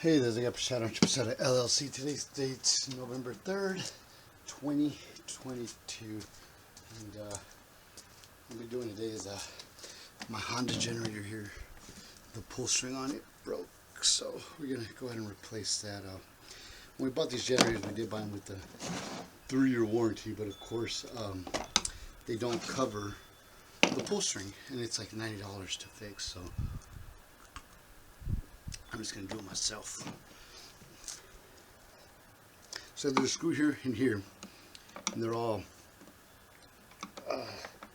Hey, there's a Shadow Chipsetta LLC. Today's date's November 3rd, 2022. And what we're doing today is my Honda generator here. The pull string on it broke, so we're going to go ahead and replace that. When we bought these generators, we did buy them with the 3-year warranty, but of course they don't cover the pull string, and it's like $90 to fix, so I'm just going to do it myself. So there's a screw here and here, and they're all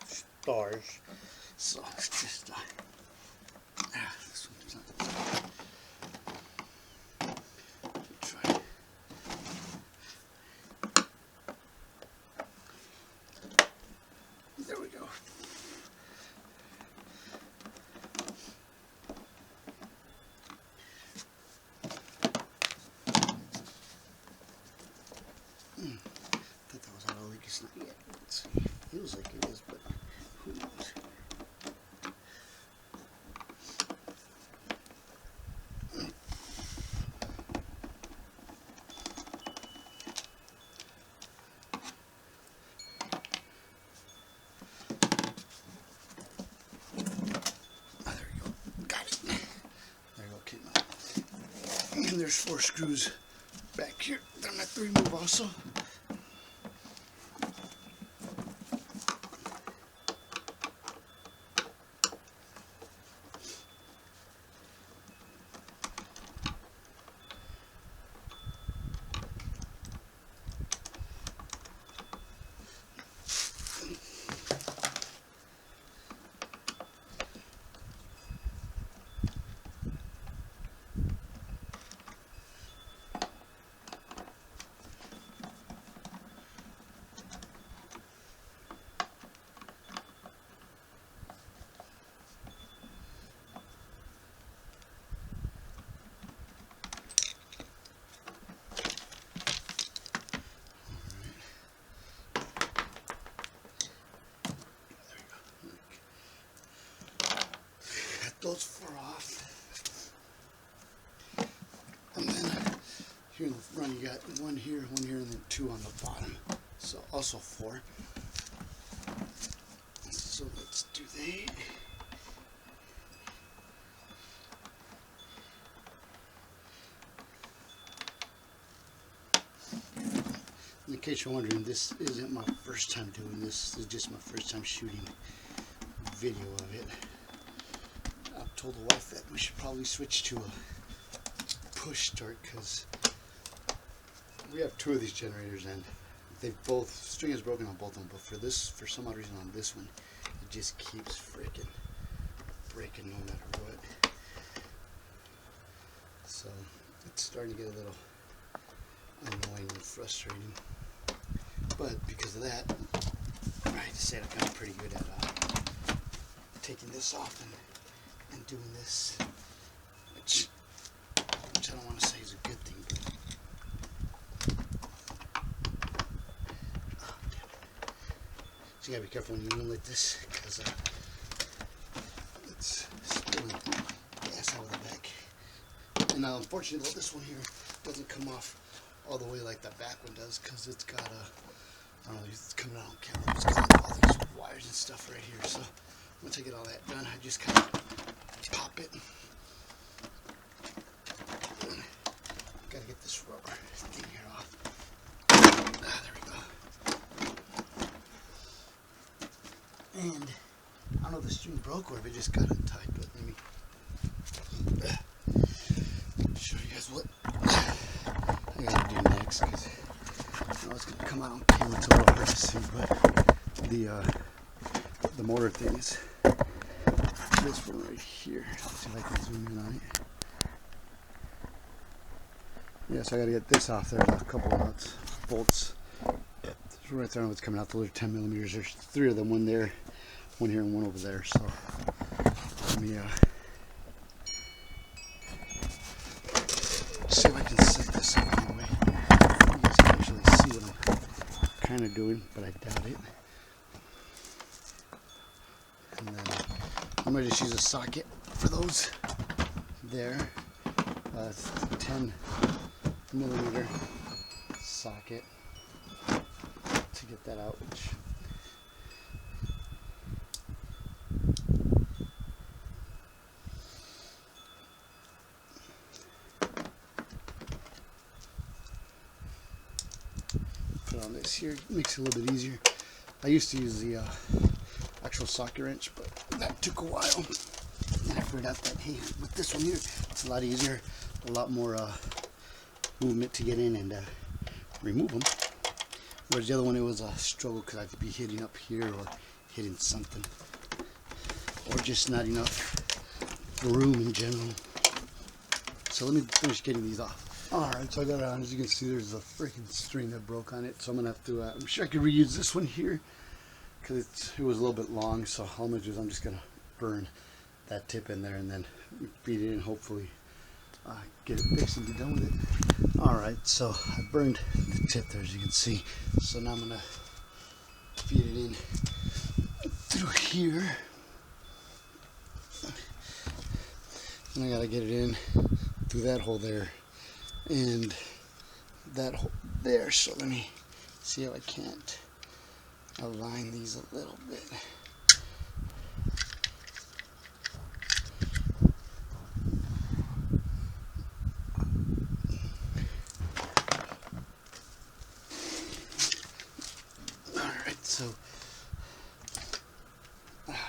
stars. So it's just this one's not. Try. There we go. Thought that was out of leak. It's not yet. Let's see. Feels like it is, but who knows? Oh, there you go. Got it. There you go. Came out. And there's 4 screws back here. They're not 3 move also. Those 4 off, and then here in the front you got 1 here, 1 here, and then 2 on the bottom, so also 4. So let's do that. In case you're wondering, this isn't my first time doing this. This is just my first time shooting video of it. I told the wife that we should probably switch to a push start because we have 2 of these generators and they both, string is broken on both of them, but for some odd reason on this one, it just keeps freaking breaking no matter what. So it's starting to get a little annoying and frustrating. But because of that, I decided I got pretty good at taking this off and doing this, which I don't want to say is a good thing, but oh, damn it. So you gotta be careful when you move like this, because it's spilling gas out of the back. And unfortunately, this one here doesn't come off all the way like the back one does, because it's got I don't know, it's coming out on camera, it's got all these wires and stuff right here. So once I get all that done, I just kind of pop it. Gotta get this rubber thing here off. There we go. And I don't know if the string broke or if it just got untied, but let me show you guys what I gotta do next, because I know it's gonna come out on camera. It's a little hard to see, but the motor thing is this one right here. Let's see if I can zoom in on it. Yeah, so I gotta get this off. There's a couple of nuts, bolts. It's right there. What's coming out. The little 10 millimeters. There's 3 of them. 1 there, 1 here, and 1 over there. So let me see if I can set this up anyway. You guys can actually see what I'm kind of doing, but I doubt it. And then I'm going to just use a socket for those there. It's a 10mm socket to get that out, which put on this here, makes it a little bit easier. I used to use the actual socket wrench, but that took a while. And I figured out that, hey, with this one here, it's a lot easier, a lot more movement to get in and remove them. Whereas the other one, it was a struggle because I had to be hitting up here or hitting something, or just not enough room in general. So let me finish getting these off. Alright, so I got it on. As you can see, there's a freaking string that broke on it, so I'm gonna have to I'm sure I could reuse this one here because it was a little bit long. So all I'm gonna do is I'm just gonna burn that tip in there and then feed it in, hopefully get it fixed and be done with it. Alright, so I burned the tip there, as you can see. So now I'm gonna feed it in through here, and I gotta get it in through that hole there and that hole there. So let me see how I can't align these a little bit. Alright, so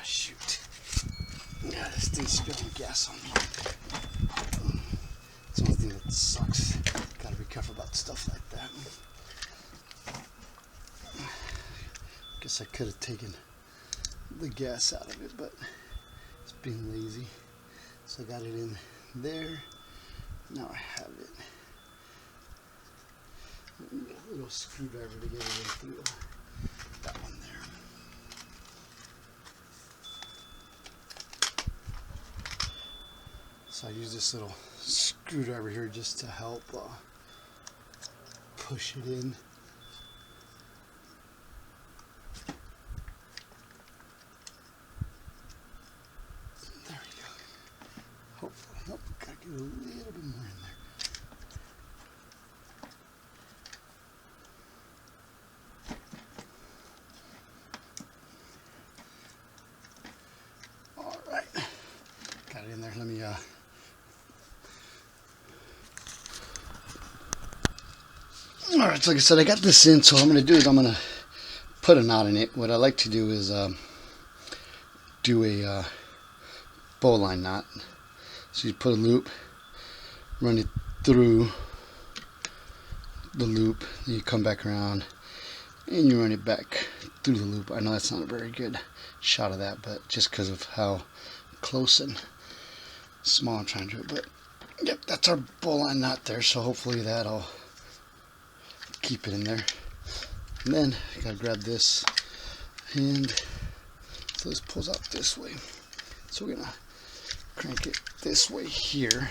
shoot. Yeah, this thing's spilling gas on me. It's the only thing that sucks. Gotta be careful about stuff like that. Guess I could have taken the gas out of it, but it's being lazy. So I got it in there. Now I have it. A little screwdriver to get it in through that one there. So I use this little screwdriver here just to help push it in. There we go. Hopefully, nope, gotta get a little bit more in there. All right, got it in there. Let me Alright, so like I said, I got this in, so what I'm going to do is I'm going to put a knot in it. What I like to do is do a bowline knot. So you put a loop, run it through the loop, then you come back around, and you run it back through the loop. I know that's not a very good shot of that, but just because of how close and small I'm trying to do it. But, yep, that's our bowline knot there, so hopefully that'll keep it in there. And then I gotta grab this, and so this pulls out this way. So we're gonna crank it this way here.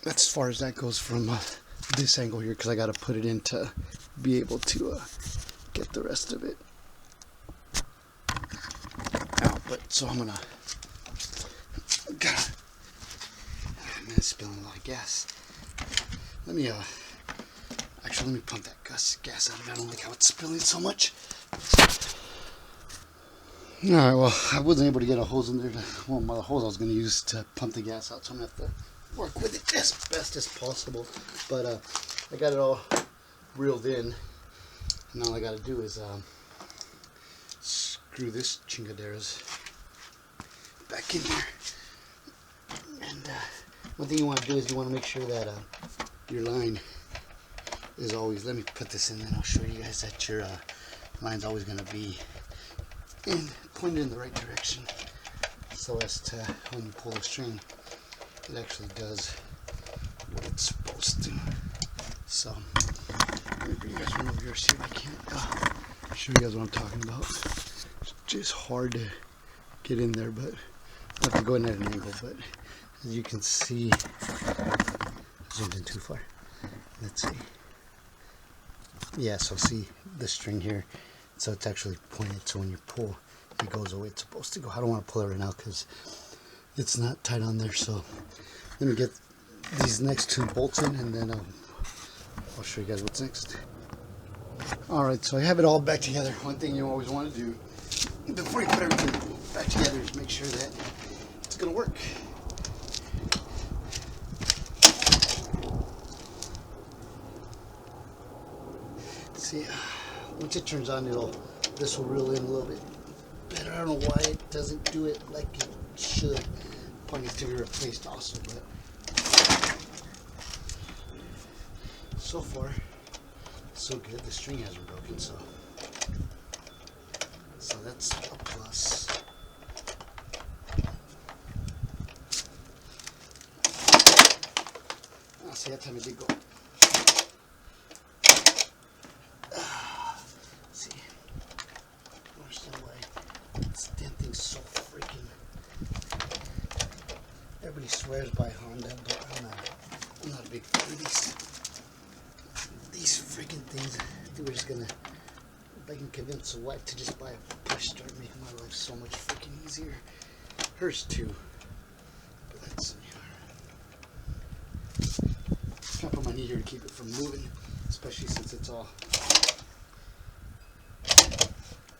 That's as far as that goes from this angle here, because I gotta put it in to be able to get the rest of it out. But so I'm gonna man, it's spilling a lot of gas. Let me actually let me pump that gas out of it. I don't like how it's spilling so much. Alright, well, I wasn't able to get a hose in there. Well, the hose I was going to use to pump the gas out, so I'm going to have to work with it as best as possible. But I got it all reeled in. And all I got to do is screw this chingaderas back in here. And one thing you want to do is you want to make sure that your line is always, let me put this in and I'll show you guys that your line's always going to be pointed in the right direction, so as to, when you pull the string, it actually does what it's supposed to. So let me bring you guys one over here, see if I can't show you guys what I'm talking about. It's just hard to get in there, but I have to go in at an angle. But as you can see, I zoomed in too far. Let's see. Yeah, so see the string here, so it's actually pointed, so when you pull, it goes the way it's supposed to go. I don't want to pull it right now because it's not tight on there. So let me get these next two bolts in, and then I'll show you guys what's next. Alright, so I have it all back together. One thing you always want to do before you put everything back together is make sure that it's going to work. See, once it turns on, this will reel in a little bit better. I don't know why it doesn't do it like it should. Probably needs to be replaced also, but so far so good. The string hasn't broken, so that's a plus. See, that time it did go. See, I don't understand why this damn thing's so freaking. Everybody swears by Honda, but I'm not a big fan of these freaking things. I think we're just gonna, if I can convince the wife to just buy a push start, make my life so much freaking easier. Hers too. But let's see. I'll put my knee here to keep it from moving, especially since it's all.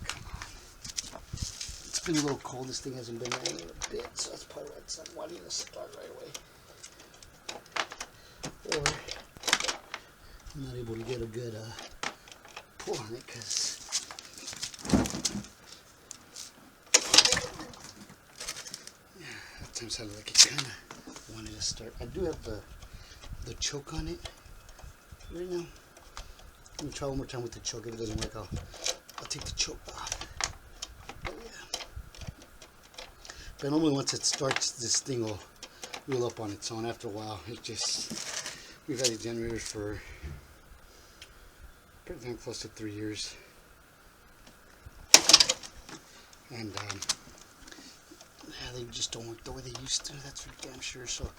Come on. It's been a little cold. This thing hasn't been running a bit, so that's probably why it's not wanting to start right away. Or I'm not able to get a good pull on it because that time sounded like it kind of wanted to start. I do have the choke on it right now. Let me try one more time with the choke. If it doesn't work, I'll take the choke off. But yeah. But normally once it starts, this thing will reel up on its own. After a while, it just, we've had these generators for pretty damn close to 3 years. And yeah, they just don't work the way they used to, that's for damn sure. So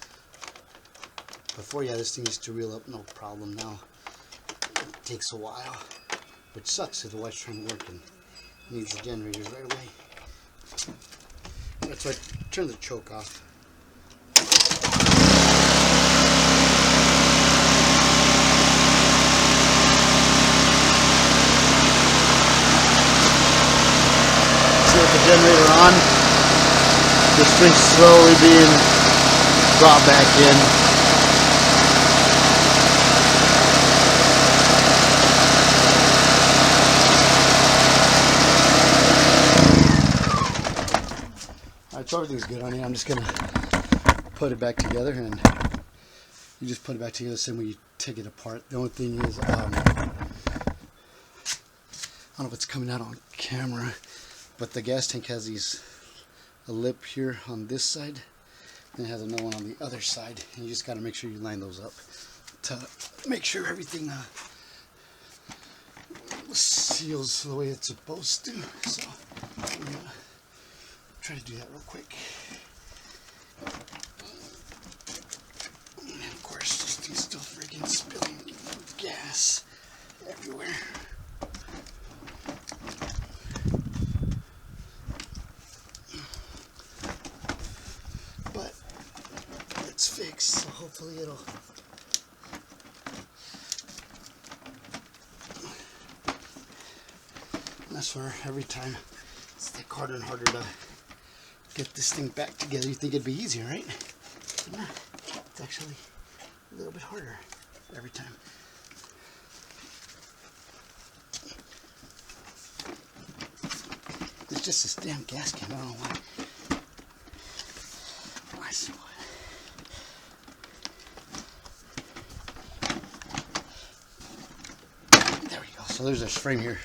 before, yeah, this thing used to reel up no problem. Now it takes a while, which sucks if the wife's trying to work and needs the generators right away. That's why I turn the choke off. See, with the generator on, the string's slowly being brought back in. So everything's good on here. I'm just gonna put it back together, and you just put it back together the same way you take it apart. The only thing is, I don't know if it's coming out on camera, but the gas tank has a lip here on this side, and it has another one on the other side, and you just got to make sure you line those up to make sure everything seals the way it's supposed to. So I'm gonna try to do that real quick. And of course, this thing's still freaking spilling gas everywhere. But it's fixed, so hopefully it'll. And that's where every time it's like harder and harder to get this thing back together. You think it'd be easier, right? But nah, it's actually a little bit harder every time. It's just this damn gas can. I don't know why. I saw it. There we go. So there's this frame here.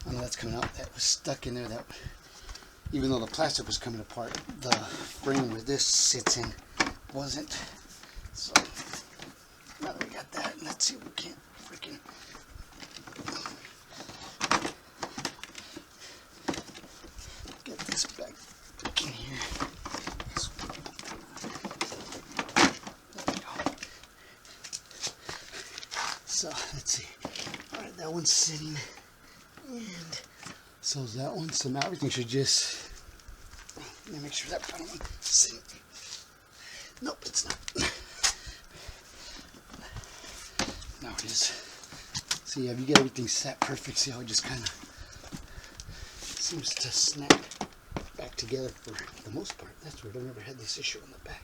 I know that's coming out. That was stuck in there. That. Even though the plastic was coming apart, the frame where this sits in wasn't. So now that we got that, let's see if we can't freaking get this back in here. There we go. So let's see. Alright, that one's sitting, and so is that one. So now everything should just Let me make sure that bottom one is in. Nope, it's not. Now it is. See, if you get everything set perfect, see how it just kind of seems to snap back together for the most part. That's weird. I've never had this issue on the back.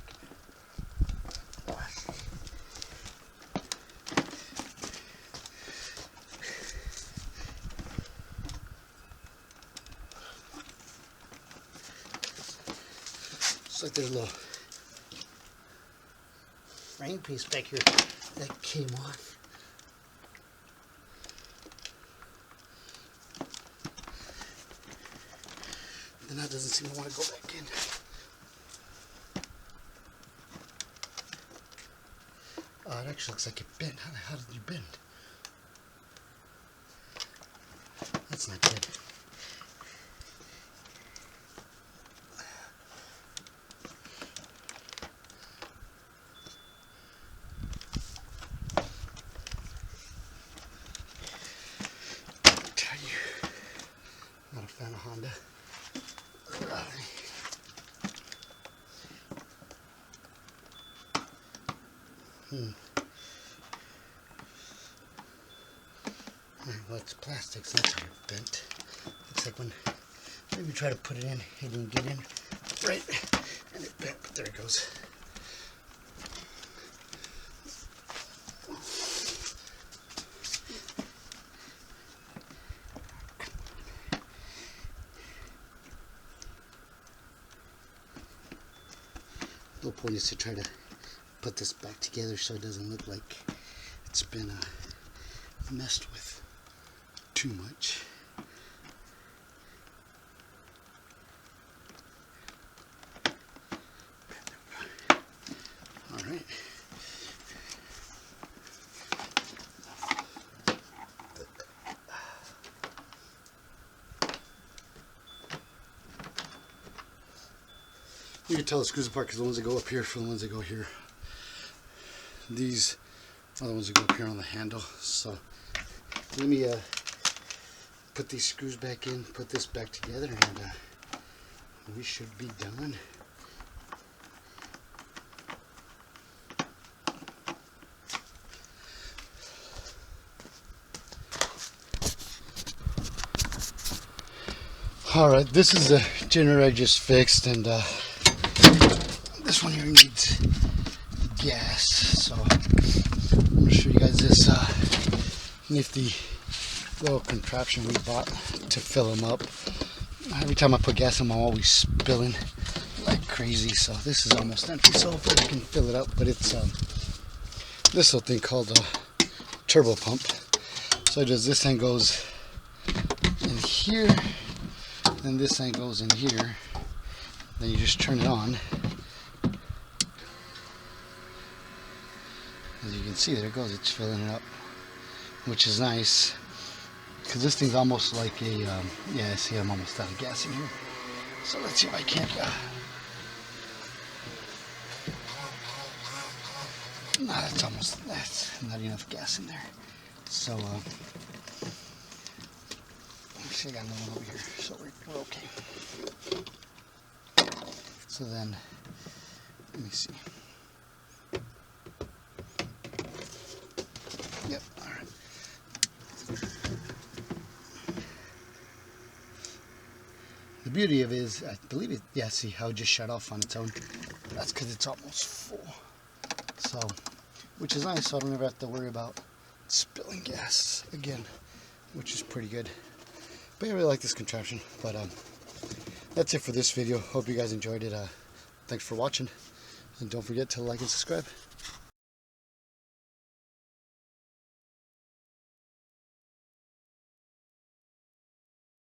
Looks like there's a little frame piece back here that came off. And that doesn't seem to want to go back in. Oh, it actually looks like it bent. How did you bend? That's not good. Not a fan of Honda. Well, it's plastic, so that's already bent. Looks like when maybe try to put it in, it didn't get in right, and it bent, but there it goes. The point is to try to put this back together so it doesn't look like it's been messed with too much. All right. You can tell the screws apart because the ones that go up here from the ones that go here. These are the ones that go up here on the handle. So let me put these screws back in, put this back together, and we should be done. Alright, this is the generator I just fixed, and this one here needs gas, so I'm going to show you guys this nifty little contraption we bought to fill them up. Every time I put gas in them, I'm always spilling like crazy, so this is almost empty, so hopefully I can fill it up. But it's this little thing called a turbo pump. So it does, this thing goes in here, and this thing goes in here, then you just turn it on. As you can see, there it goes, it's filling it up, which is nice, because this thing's almost like a, yeah, see, I'm almost out of gas in here, so let's see if I can't, no, that's not enough gas in there, so, actually I got another one over here, so we're okay. So then, let me see. Yep, alright. The beauty of it is, I believe it, yeah, see how it just shut off on its own. That's because it's almost full. So, which is nice, so I don't ever have to worry about spilling gas again, which is pretty good. But yeah, I really like this contraption. But that's it for this video. Hope you guys enjoyed it. Thanks for watching. And don't forget to like and subscribe.